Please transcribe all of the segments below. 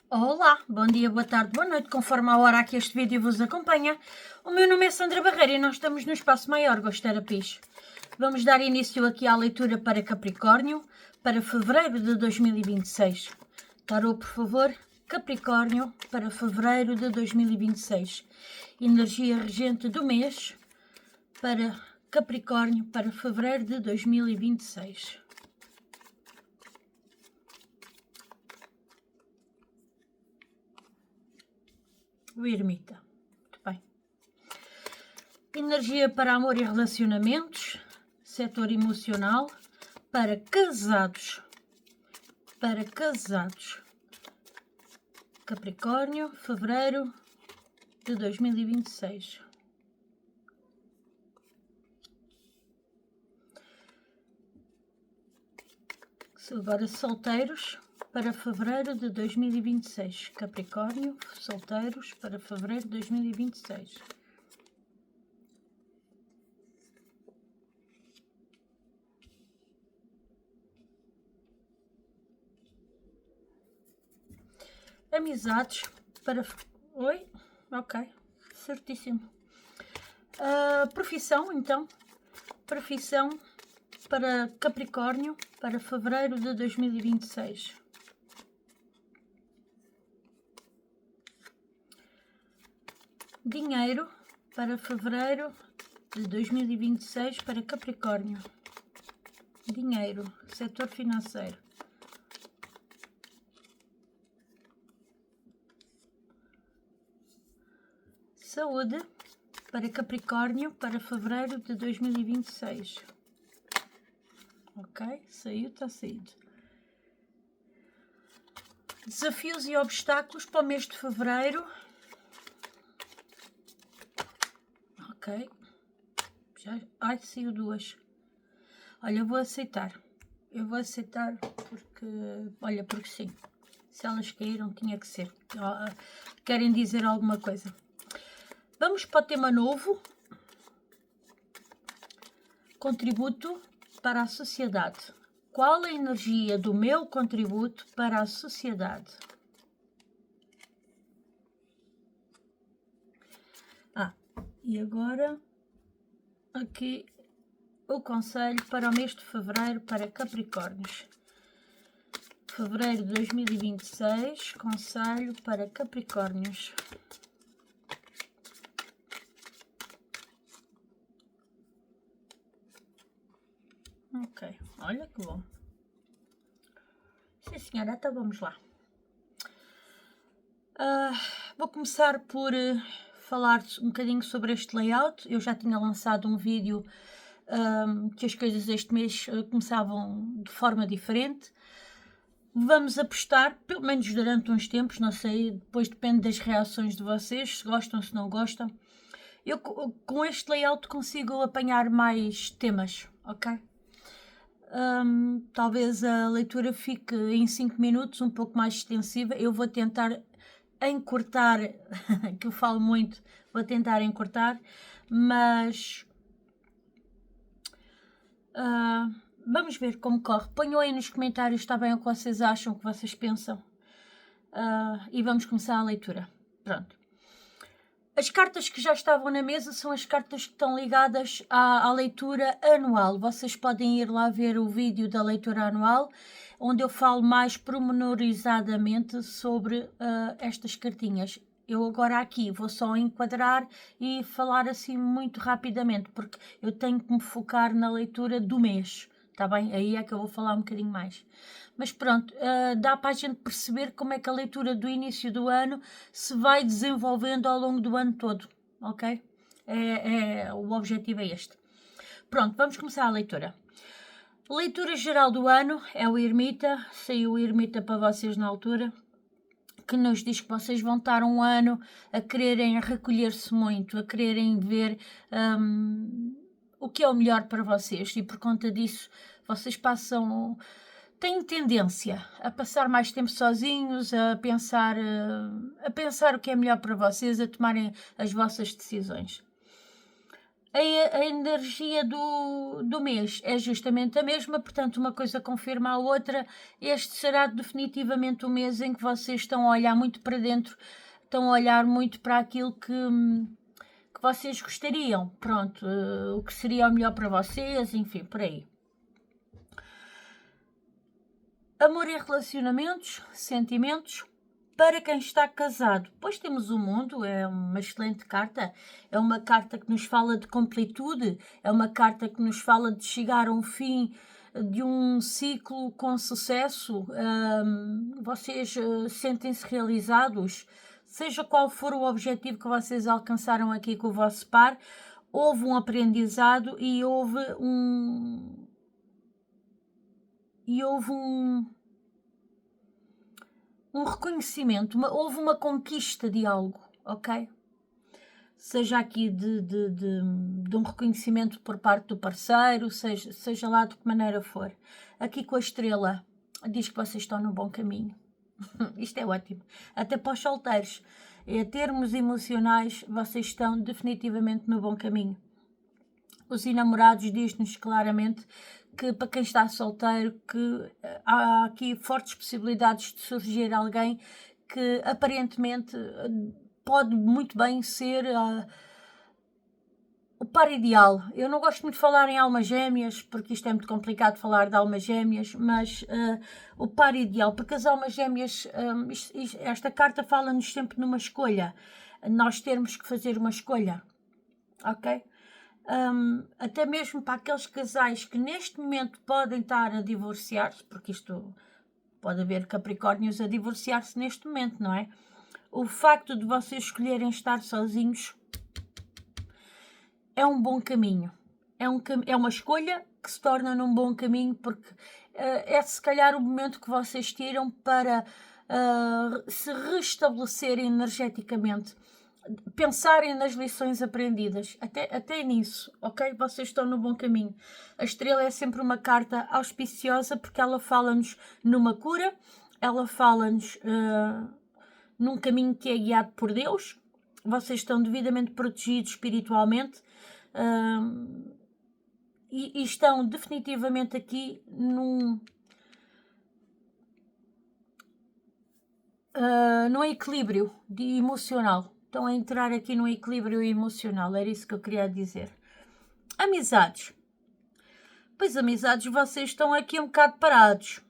Olá, bom dia, boa tarde, boa noite, conforme a hora que este vídeo vos acompanha. O meu nome é Sandra Barreira e nós estamos no Espaço Maior Gosto Terapis. Vamos dar início aqui à leitura para Capricórnio, para fevereiro de 2026. Tarô, por favor, Capricórnio, para fevereiro de 2026. Energia regente do mês, para Capricórnio, para fevereiro de 2026. O Ermita. Muito bem. Energia para amor e relacionamentos, setor emocional, para casados. Para casados. Capricórnio, fevereiro de 2026. Agora solteiros para fevereiro de 2026. Capricórnio, solteiros para fevereiro de 2026. Amizades para... Oi? Ok, certíssimo. Profissão, então. Profissão para Capricórnio para fevereiro de 2026. Dinheiro para fevereiro de 2026 para Capricórnio. Dinheiro, setor financeiro. Saúde para Capricórnio para fevereiro de 2026. Ok, saiu, está saído. Desafios e obstáculos para o mês de fevereiro. Ok. Ai, saiu duas. Olha, eu vou aceitar. Eu vou aceitar porque... Olha, porque sim. Se elas caíram, tinha que ser. Querem dizer alguma coisa. Vamos para o tema novo. Contributo para a sociedade. Qual a energia do meu contributo para a sociedade? E agora aqui o conselho para o mês de fevereiro para Capricórnios. Fevereiro de 2026, conselho para Capricórnios. Ok, olha que bom. Sim, senhora, então vamos lá. Vou começar por falar um bocadinho sobre este layout. Eu já tinha lançado um vídeo que as coisas este mês começavam de forma diferente. Vamos apostar, pelo menos durante uns tempos, não sei, depois depende das reações de vocês, se gostam, se não gostam. Eu com este layout consigo apanhar mais temas, ok? Talvez a leitura fique em 5 minutos, um pouco mais extensiva. Eu vou tentar encurtar, que eu falo muito, vou tentar encurtar, mas vamos ver como corre. Ponham aí nos comentários, está bem, o que vocês acham, o que vocês pensam, e vamos começar a leitura. Pronto. As cartas que já estavam na mesa são as cartas que estão ligadas à leitura anual. Vocês podem ir lá ver o vídeo da leitura anual, onde eu falo mais pormenorizadamente sobre estas cartinhas. Eu agora aqui vou só enquadrar e falar assim muito rapidamente, porque eu tenho que me focar na leitura do mês, está bem? Aí é que eu vou falar um bocadinho mais. Mas pronto, dá para a gente perceber como é que a leitura do início do ano se vai desenvolvendo ao longo do ano todo, ok? O objetivo é este. Pronto, vamos começar a leitura. Leitura geral do ano é o Ermita, saiu o Ermita para vocês na altura, que nos diz que vocês vão estar um ano a quererem recolher-se muito, a quererem ver o que é o melhor para vocês, e por conta disso vocês têm tendência a passar mais tempo sozinhos, a pensar o que é melhor para vocês, a tomarem as vossas decisões. a energia do mês é justamente a mesma, portanto, uma coisa confirma a outra. Este será definitivamente o mês em que vocês estão a olhar muito para dentro, estão a olhar muito para aquilo que vocês gostariam, pronto, o que seria o melhor para vocês, enfim, por aí. Amor e relacionamentos, sentimentos. Para quem está casado, depois temos o mundo, é uma excelente carta, é uma carta que nos fala de completude, é uma carta que nos fala de chegar a um fim de um ciclo com sucesso. Vocês sentem-se realizados, seja qual for o objetivo que vocês alcançaram aqui com o vosso par, houve um aprendizado e houve um reconhecimento, houve uma conquista de algo, ok? Seja aqui de um reconhecimento por parte do parceiro, seja lá de que maneira for. Aqui com a estrela, diz que vocês estão no bom caminho. Isto é ótimo. Até para os solteiros, em termos emocionais, vocês estão definitivamente no bom caminho. Os enamorados diz-nos claramente que para quem está solteiro, que há aqui fortes possibilidades de surgir alguém que aparentemente pode muito bem ser o par ideal. Eu não gosto muito de falar em almas gêmeas, porque isto é muito complicado falar de almas gêmeas, mas o par ideal, porque as almas gêmeas, esta carta fala-nos sempre numa escolha, nós termos que fazer uma escolha, ok? Até mesmo para aqueles casais que neste momento podem estar a divorciar-se, porque isto pode haver capricórnios a divorciar-se neste momento, não é? O facto de vocês escolherem estar sozinhos é um bom caminho, é uma escolha que se torna num bom caminho, porque é se calhar o momento que vocês tiram para se restabelecerem energeticamente, pensarem nas lições aprendidas, até nisso, ok? Vocês estão no bom caminho. A estrela é sempre uma carta auspiciosa, porque ela fala-nos numa cura, ela fala-nos num caminho que é guiado por Deus, vocês estão devidamente protegidos espiritualmente e estão definitivamente aqui num equilíbrio emocional. Estão a entrar aqui num equilíbrio emocional, era isso que eu queria dizer. Amizades. Pois amizades, vocês estão aqui um bocado parados.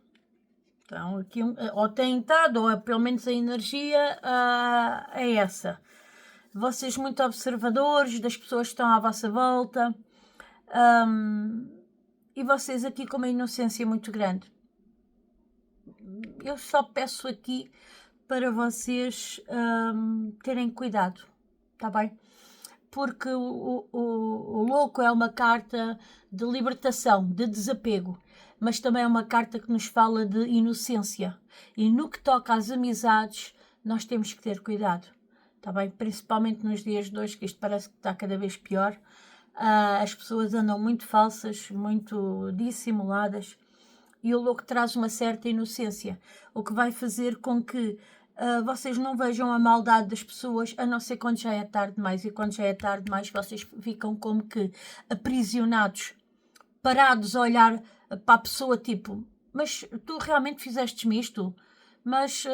Estão aqui, ou têm estado, ou pelo menos a energia é essa. Vocês muito observadores das pessoas que estão à vossa volta. E vocês aqui com uma inocência muito grande. Eu só peço aqui para vocês terem cuidado, tá bem? Porque o louco é uma carta de libertação, de desapego, mas também é uma carta que nos fala de inocência. E no que toca às amizades, nós temos que ter cuidado, tá bem? Principalmente nos dias de hoje, que isto parece que está cada vez pior. As pessoas andam muito falsas, muito dissimuladas, e o louco traz uma certa inocência, o que vai fazer com que vocês não vejam a maldade das pessoas, a não ser quando já é tarde demais, e quando já é tarde demais vocês ficam como que aprisionados, parados a olhar para a pessoa tipo, mas tu realmente fizeste-me isto? Mas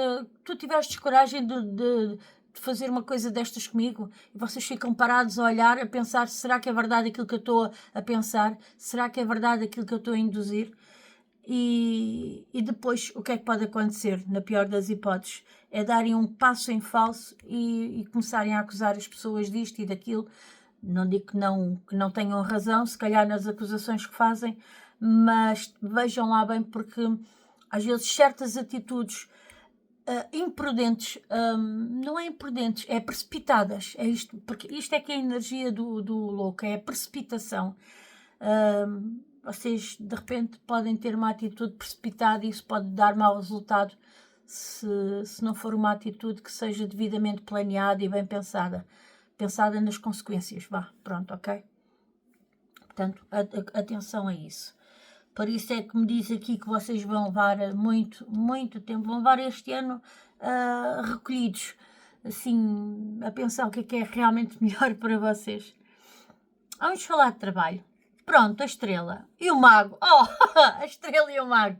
tu tiveste coragem de fazer uma coisa destas comigo? E vocês ficam parados a olhar, a pensar, será que é verdade aquilo que eu estou a pensar? Será que é verdade aquilo que eu estou a induzir? E depois o que é que pode acontecer, na pior das hipóteses? É darem um passo em falso e começarem a acusar as pessoas disto e daquilo. Não digo que não tenham razão, se calhar nas acusações que fazem, mas vejam lá bem, porque às vezes certas atitudes imprudentes, não é imprudentes, é precipitadas, é isto, porque isto é que é a energia do louco, é a precipitação. Vocês de repente podem ter uma atitude precipitada e isso pode dar mau resultado se não for uma atitude que seja devidamente planeada e bem pensada nas consequências, pronto, ok? Portanto, atenção a isso. Por isso é que me diz aqui que vocês vão levar muito, muito tempo, vão levar este ano recolhidos, assim, a pensar o que é realmente melhor para vocês. Vamos falar de trabalho. Pronto, a estrela e o mago. Oh, a estrela e o mago.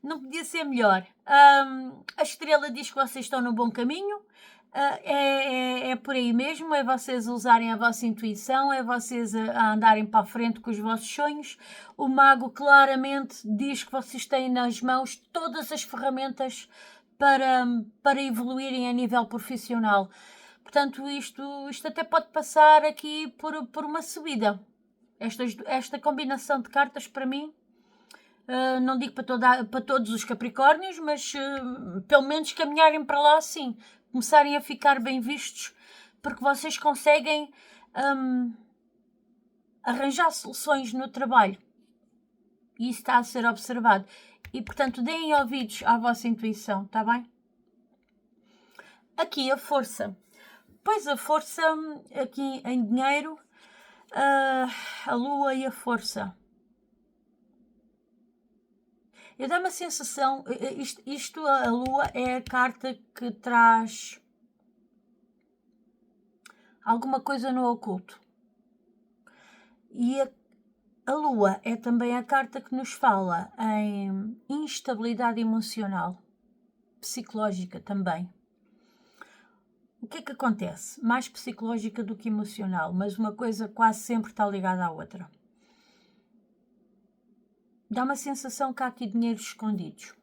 Não podia ser melhor. A estrela diz que vocês estão no bom caminho. É por aí mesmo, é vocês usarem a vossa intuição, é vocês a andarem para a frente com os vossos sonhos. O mago claramente diz que vocês têm nas mãos todas as ferramentas para evoluírem a nível profissional. Portanto, isto até pode passar aqui por uma subida. Esta combinação de cartas, para mim, não digo para todos os Capricórnios, mas pelo menos caminharem para lá, sim. Começarem a ficar bem vistos, porque vocês conseguem arranjar soluções no trabalho. E isso está a ser observado. E, portanto, deem ouvidos à vossa intuição, está bem? Aqui a força. Pois a força, aqui em dinheiro, a lua e a força. Eu dou uma sensação, a lua é a carta que traz alguma coisa no oculto. E a lua é também a carta que nos fala em instabilidade emocional, psicológica também. O que é que acontece? Mais psicológica do que emocional, mas uma coisa quase sempre está ligada à outra. Dá uma sensação que há aqui dinheiros escondidos.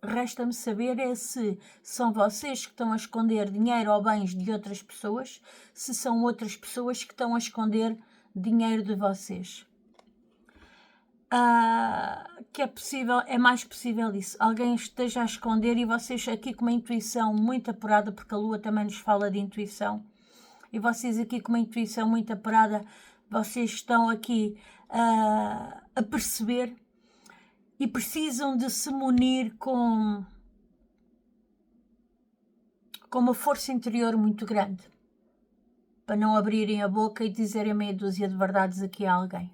Resta-me saber se são vocês que estão a esconder dinheiro ou bens de outras pessoas, se são outras pessoas que estão a esconder dinheiro de vocês. Que é possível, é mais possível isso. Alguém esteja a esconder e vocês aqui com uma intuição muito apurada, porque a lua também nos fala de intuição, e vocês aqui com uma intuição muito apurada, vocês estão aqui a perceber e precisam de se munir com uma força interior muito grande, para não abrirem a boca e dizerem meia dúzia de verdades aqui a alguém.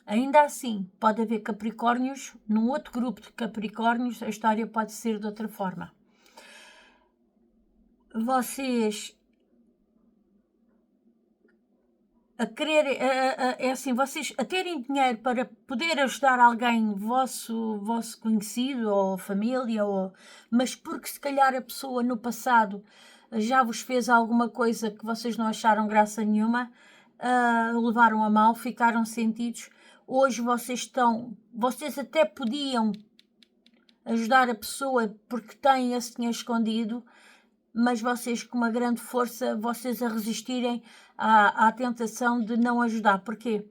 Ainda assim, pode haver Capricórnios, num outro grupo de Capricórnios, a história pode ser de outra forma. Vocês vocês a terem dinheiro para poder ajudar alguém, vosso conhecido ou família, mas porque se calhar a pessoa no passado já vos fez alguma coisa que vocês não acharam graça nenhuma, levaram a mal, ficaram sentidos. Hoje vocês até podiam ajudar a pessoa porque têm esse dinheiro escondido, mas vocês com uma grande força, vocês a resistirem à tentação de não ajudar. Porquê?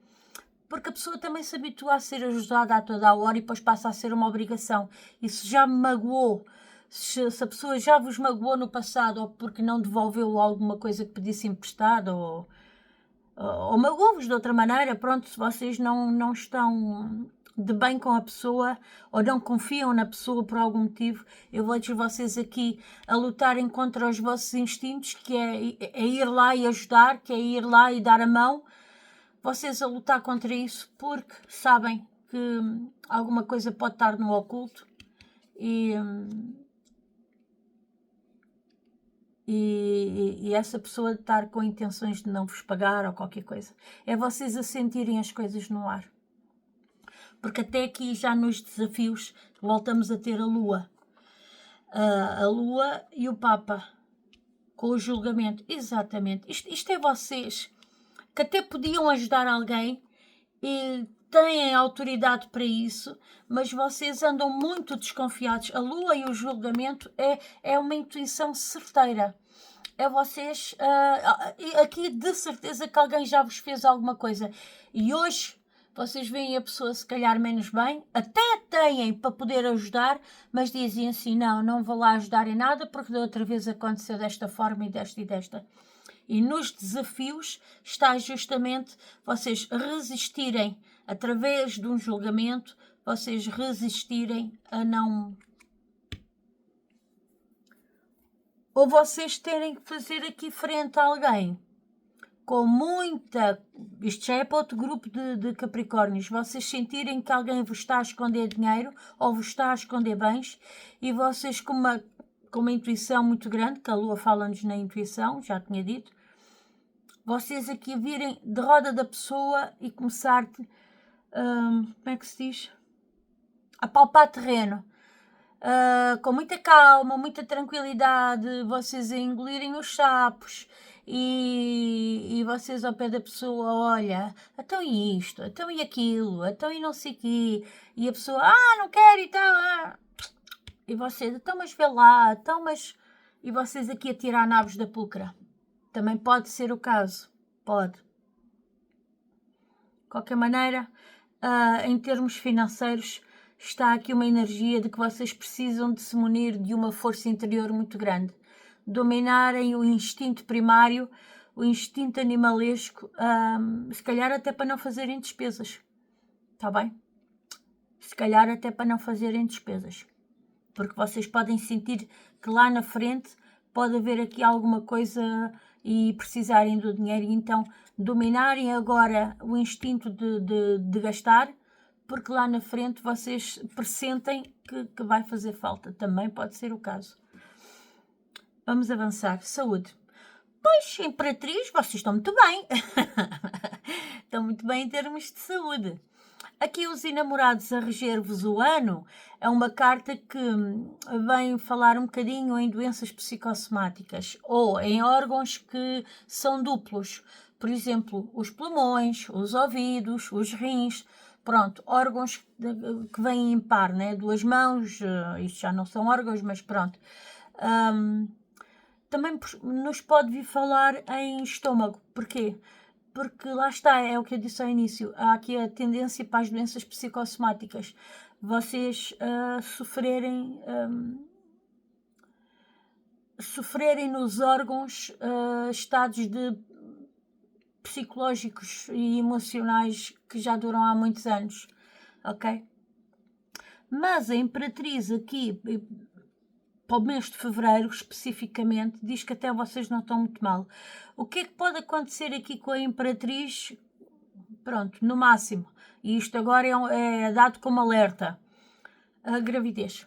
Porque a pessoa também se habitua a ser ajudada a toda a hora e depois passa a ser uma obrigação. E se já me magoou, se a pessoa já vos magoou no passado, ou porque não devolveu alguma coisa que pedisse emprestada, ou magoou-vos de outra maneira, pronto, se vocês não estão de bem com a pessoa ou não confiam na pessoa por algum motivo, eu vejo vocês aqui a lutarem contra os vossos instintos, que é ir lá e ajudar, que é ir lá e dar a mão. Vocês a lutar contra isso porque sabem que alguma coisa pode estar no oculto e essa pessoa estar com intenções de não vos pagar ou qualquer coisa. É vocês a sentirem as coisas no ar. Porque até aqui já nos desafios voltamos a ter a Lua. A Lua e o Papa com o julgamento. Exatamente. Isto é vocês que até podiam ajudar alguém e têm autoridade para isso, mas vocês andam muito desconfiados. A Lua e o julgamento é uma intuição certeira. É vocês, aqui de certeza que alguém já vos fez alguma coisa. E hoje vocês veem a pessoa se calhar menos bem, até têm para poder ajudar, mas dizem assim, não vou lá ajudar em nada porque da outra vez aconteceu desta forma e desta e desta. E nos desafios está justamente vocês resistirem, através de um julgamento, vocês resistirem a não... Ou vocês terem que fazer aqui frente a alguém com muita... Isto já é para outro grupo de Capricórnios. Vocês sentirem que alguém vos está a esconder dinheiro ou vos está a esconder bens e vocês com uma intuição muito grande, que a Lua fala-nos na intuição, já tinha dito, vocês aqui virem de roda da pessoa e começar, como é que se diz? A palpar terreno. Com muita calma, muita tranquilidade, vocês a engolirem os sapos e vocês ao pé da pessoa, olha, então e isto, então e aquilo, então e não sei o quê, e a pessoa, não quero e tal, e vocês, então mas vê lá, então mas, e vocês aqui a tirar nabos da pulcra, também pode ser o caso, pode. De qualquer maneira, em termos financeiros, está aqui uma energia de que vocês precisam de se munir de uma força interior muito grande. Dominarem o instinto primário, o instinto animalesco, se calhar até para não fazerem despesas. Está bem? Se calhar até para não fazerem despesas. Porque vocês podem sentir que lá na frente pode haver aqui alguma coisa e precisarem do dinheiro. E então, dominarem agora o instinto de gastar, porque lá na frente vocês pressentem que vai fazer falta. Também pode ser o caso. Vamos avançar. Saúde. Pois, Imperatriz, vocês estão muito bem. Estão muito bem em termos de saúde. Aqui os enamorados a reger-vos o ano é uma carta que vem falar um bocadinho em doenças psicossomáticas ou em órgãos que são duplos. Por exemplo, os pulmões, os ouvidos, os rins. Pronto, órgãos que vêm em par, né? Duas mãos, isto já não são órgãos, mas pronto. Também nos pode vir falar em estômago. Porquê? Porque lá está, é o que eu disse ao início, há aqui a tendência para as doenças psicossomáticas. Vocês sofrerem nos órgãos estados psicológicos e emocionais que já duram há muitos anos, ok? Mas a Imperatriz aqui, para o mês de fevereiro especificamente, diz que até vocês não estão muito mal. O que é que pode acontecer aqui com a Imperatriz? Pronto, no máximo, e isto agora é dado como alerta, a gravidez.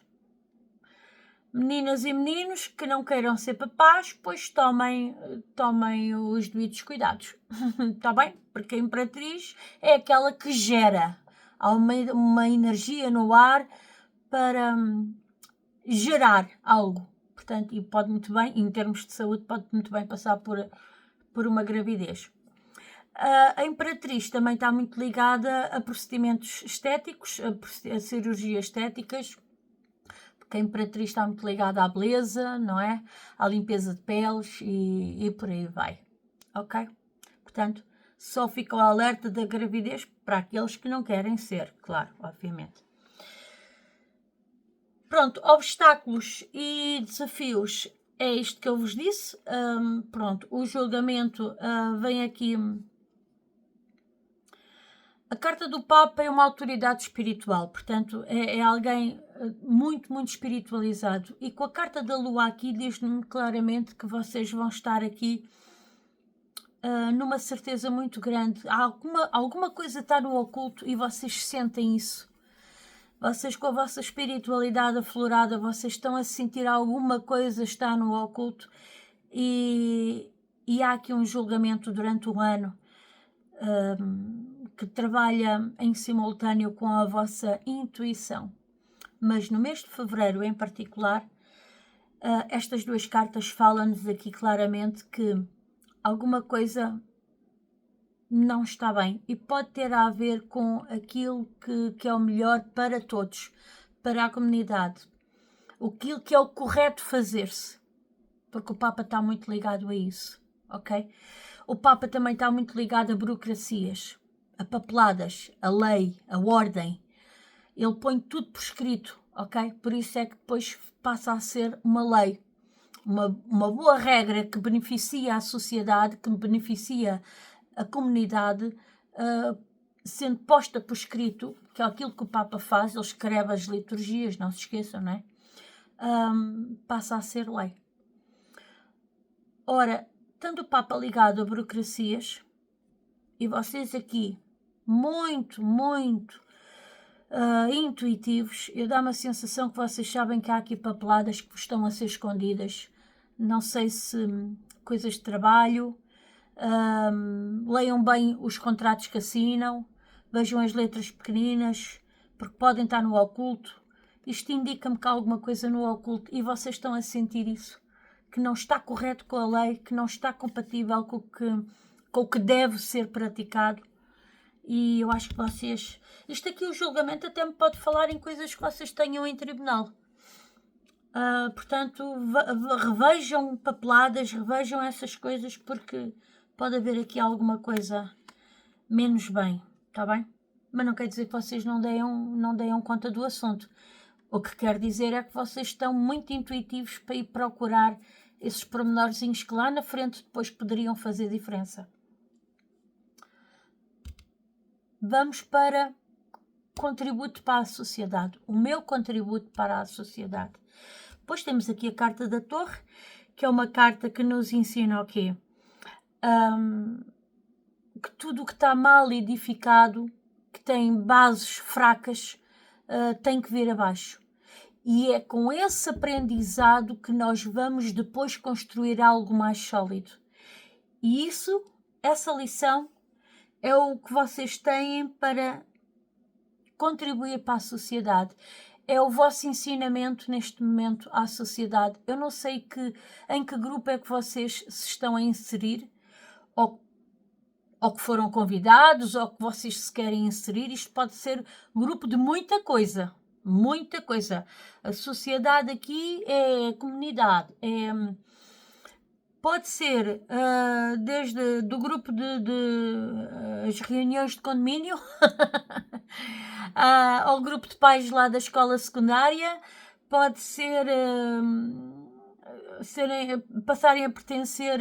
Meninas e meninos que não queiram ser papás, pois tomem os devidos cuidados, está bem? Porque a Imperatriz é aquela que gera, há uma energia no ar para gerar algo, portanto, e pode muito bem, em termos de saúde, pode muito bem passar por uma gravidez. A Imperatriz também está muito ligada a procedimentos estéticos, a cirurgias estéticas, porque a Imperatriz está muito ligada à beleza, não é? À limpeza de peles e por aí vai, ok? Portanto, só fica o alerta da gravidez para aqueles que não querem ser, claro, obviamente. Pronto, obstáculos e desafios é isto que eu vos disse. Pronto, o julgamento vem aqui. A carta do Papa é uma autoridade espiritual, portanto, é alguém muito, muito espiritualizado. E com a carta da Lua aqui, diz-me claramente que vocês vão estar aqui numa certeza muito grande. Alguma coisa está no oculto e vocês sentem isso. Vocês, com a vossa espiritualidade aflorada, vocês estão a sentir alguma coisa está no oculto e há aqui um julgamento durante o ano que trabalha em simultâneo com a vossa intuição. Mas no mês de fevereiro, em particular, estas duas cartas falam-nos aqui claramente que alguma coisa não está bem e pode ter a ver com aquilo que é o melhor para todos, para a comunidade, aquilo que é o correto fazer-se, porque o Papa está muito ligado a isso, ok? O Papa também está muito ligado a burocracias, a papeladas, a lei, a ordem. Ele põe tudo por escrito, ok? Por isso é que depois passa a ser uma lei, uma boa regra que beneficia a sociedade, que beneficia a comunidade, sendo posta por escrito, que é aquilo que o Papa faz, ele escreve as liturgias, não se esqueçam, não é? Passa a ser lei. Ora, tanto o Papa ligado a burocracias, e vocês aqui muito, muito intuitivos, eu dá-me a sensação que vocês sabem que há aqui papeladas que estão a ser escondidas, não sei se coisas de trabalho, Leiam bem os contratos que assinam, vejam as letras pequeninas, porque podem estar no oculto. Isto indica-me que há alguma coisa no oculto e vocês estão a sentir isso, que não está correto com a lei, que não está compatível com o que deve ser praticado. E eu acho que vocês... Isto aqui, o julgamento até me pode falar em coisas que vocês tenham em tribunal. Portanto, revejam papeladas, revejam essas coisas, porque pode haver aqui alguma coisa menos bem, está bem? Mas não quer dizer que vocês não deem conta do assunto. O que quer dizer é que vocês estão muito intuitivos para ir procurar esses pormenorzinhos que lá na frente depois poderiam fazer diferença. Vamos para contributo para a sociedade. O meu contributo para a sociedade. Depois temos aqui a carta da Torre, que é uma carta que nos ensina o quê? Que tudo o que está mal edificado, que tem bases fracas, tem que vir abaixo. E é com esse aprendizado que nós vamos depois construir algo mais sólido. E essa lição, é o que vocês têm para contribuir para a sociedade. É o vosso ensinamento neste momento à sociedade. Eu não sei em que grupo é que vocês se estão a inserir, ou que foram convidados, ou que vocês se querem inserir. Isto pode ser grupo de muita coisa. Muita coisa. A sociedade aqui é comunidade. Pode ser desde do grupo de as reuniões de condomínio ao grupo de pais lá da escola secundária, pode ser passarem a pertencer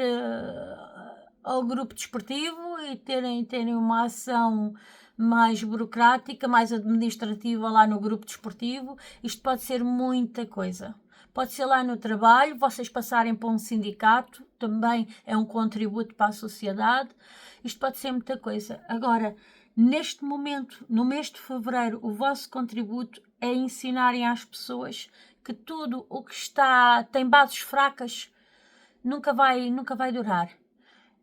ao grupo desportivo e terem uma ação mais burocrática, mais administrativa lá no grupo desportivo. Isto pode ser muita coisa. Pode ser lá no trabalho, vocês passarem para um sindicato, também é um contributo para a sociedade. Isto pode ser muita coisa. Agora, neste momento, no mês de fevereiro, o vosso contributo é ensinarem às pessoas que tudo o que tem bases fracas nunca vai durar.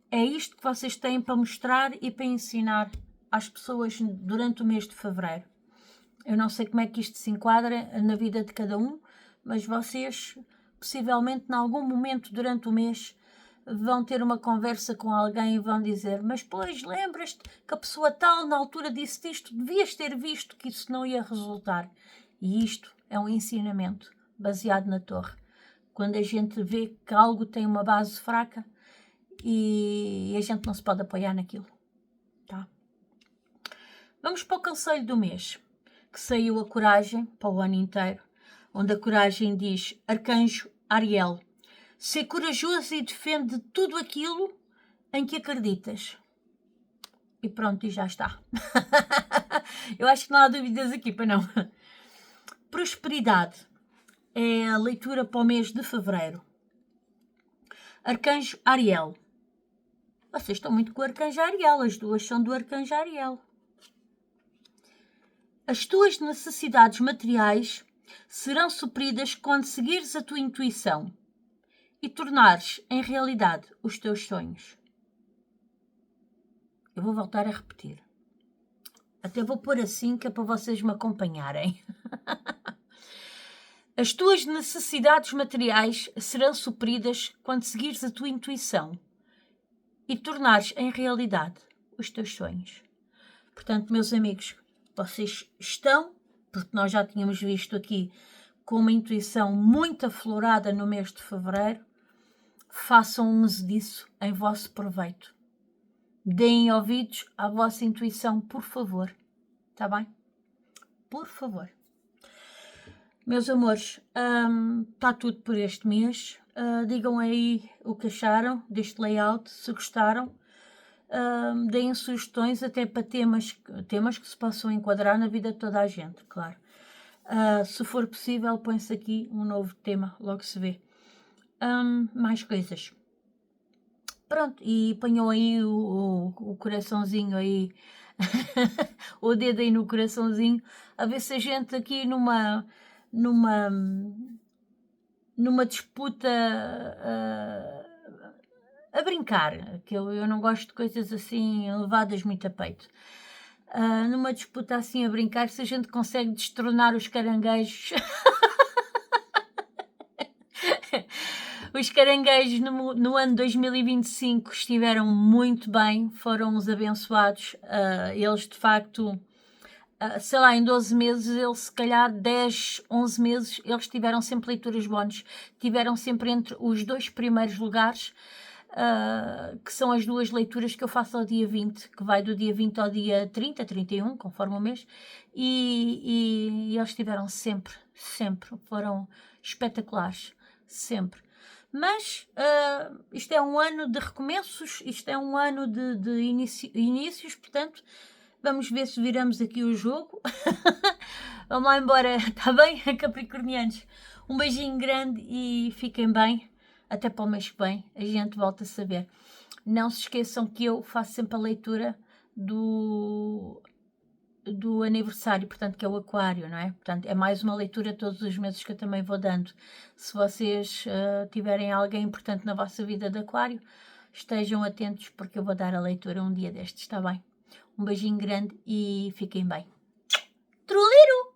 É isto que vocês têm para mostrar e para ensinar às pessoas durante o mês de fevereiro. Eu não sei como é que isto se enquadra na vida de cada um, mas vocês, possivelmente, em algum momento durante o mês, vão ter uma conversa com alguém e vão dizer: mas pois, lembras-te que a pessoa tal, na altura disse isto, devias ter visto que isso não ia resultar. E isto é um ensinamento baseado na Torre. Quando a gente vê que algo tem uma base fraca e a gente não se pode apoiar naquilo. Tá? Vamos para o conselho do mês, que saiu a coragem para o ano inteiro, onde a coragem diz: Arcanjo Ariel, ser corajoso e defende tudo aquilo em que acreditas. E pronto, e já está. Eu acho que não há dúvidas aqui, para não. Prosperidade é a leitura para o mês de fevereiro. Arcanjo Ariel. Vocês estão muito com o Arcanjo Ariel, as duas são do Arcanjo Ariel. As tuas necessidades materiais serão supridas quando seguires a tua intuição e tornares em realidade os teus sonhos. Eu vou voltar a repetir. Até vou pôr assim, que é para vocês me acompanharem. As tuas necessidades materiais serão supridas quando seguires a tua intuição e tornares em realidade os teus sonhos. Portanto, meus amigos, vocês estão, porque nós já tínhamos visto aqui, com uma intuição muito aflorada no mês de fevereiro, façam uso disso em vosso proveito. Deem ouvidos à vossa intuição, por favor. Está bem? Por favor. Meus amores, está tudo por este mês. Digam aí o que acharam deste layout, se gostaram. Deem sugestões até para temas que se possam enquadrar na vida de toda a gente, claro. Se for possível, põe-se aqui um novo tema, logo se vê. Mais coisas. Pronto, e ponham aí o coraçãozinho aí, o dedo aí no coraçãozinho, a ver se a gente aqui numa disputa a brincar, que eu não gosto de coisas assim levadas muito a peito. Numa disputa assim a brincar, se a gente consegue destronar os caranguejos. Os caranguejos no ano 2025 estiveram muito bem, foram os abençoados. Eles de facto, sei lá, em 12 meses, eles se calhar 10, 11 meses, eles tiveram sempre leituras bónus, tiveram sempre entre os 2 primeiros lugares, que são as 2 leituras que eu faço ao dia 20, que vai do dia 20 ao dia 30, 31, conforme o mês, e eles tiveram sempre, foram espetaculares, sempre. Mas isto é um ano de recomeços, isto é um ano de inícios, portanto, vamos ver se viramos aqui o jogo. Vamos lá embora, está bem, capricornianos? Um beijinho grande e fiquem bem. Até para o mês que vem, a gente volta a saber. Não se esqueçam que eu faço sempre a leitura do aniversário, portanto, que é o aquário, não é? Portanto, é mais uma leitura todos os meses que eu também vou dando. Se vocês tiverem alguém importante na vossa vida de aquário, estejam atentos porque eu vou dar a leitura um dia destes, está bem? Um beijinho grande e fiquem bem. Truliro!